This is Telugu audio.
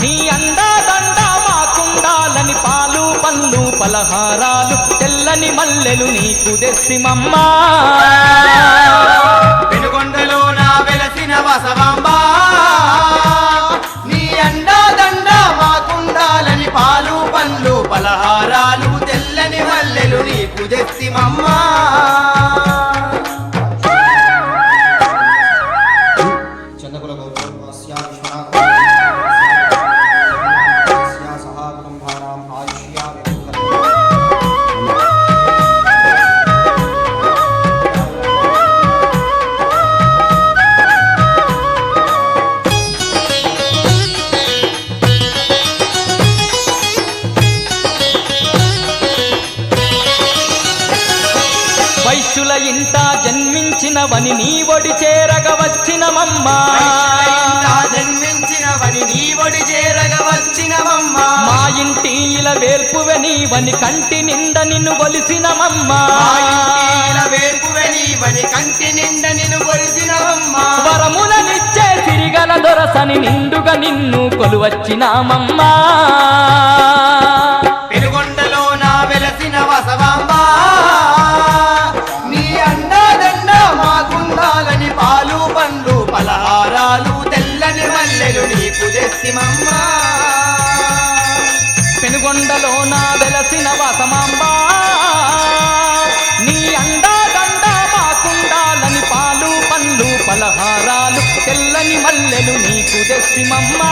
నీ అండాదండ మాకుండాలని పాలు పళ్ళు పలహారాలు తెల్లని మల్లెలు నీకు తెస్తిమమ్మా పెనుగొండలో నా వెలసిన వసవాంబ నీ అండాదండ మాకుండాలని పాలు పండ్లు పలహారాలు తెల్లని మల్లెలు నీకు తెస్తిమమ్మా వైశ్యుల ఇంట జన్మించినవని నీ ఒడి చేరగ వచ్చినమమ్మా జన్మించినవని నీ ఒడి చేరగ వచ్చినమమ్మా మా ఇంటి ఇలా వేల్పువె నీవని కంటి నిండ నిన్ను కొలిసినమమ్మా వేల్పువె నీవని కంటి నిండ నిన్ను కొలిసినమమ్మా వరములనిచ్చే సిరిగల దొరసని నిండుగా నిన్ను కొలువచ్చినామమ్మా పెనుగొండలో నా వెలసిన వసవాంబ నీ అండాదండ మాకుండాలని పాలు పండ్లు పలహారాలు తెల్లని మల్లెలు నీకు తెస్తిమమ్మా పెనుగొండలో నా వెలసిన వసమాంబా నీ అండాదండ మాకుండాలని పాలు పండ్లు పలహారాలు తెల్లని మల్లెలు నీకు తెస్తిమమ్మా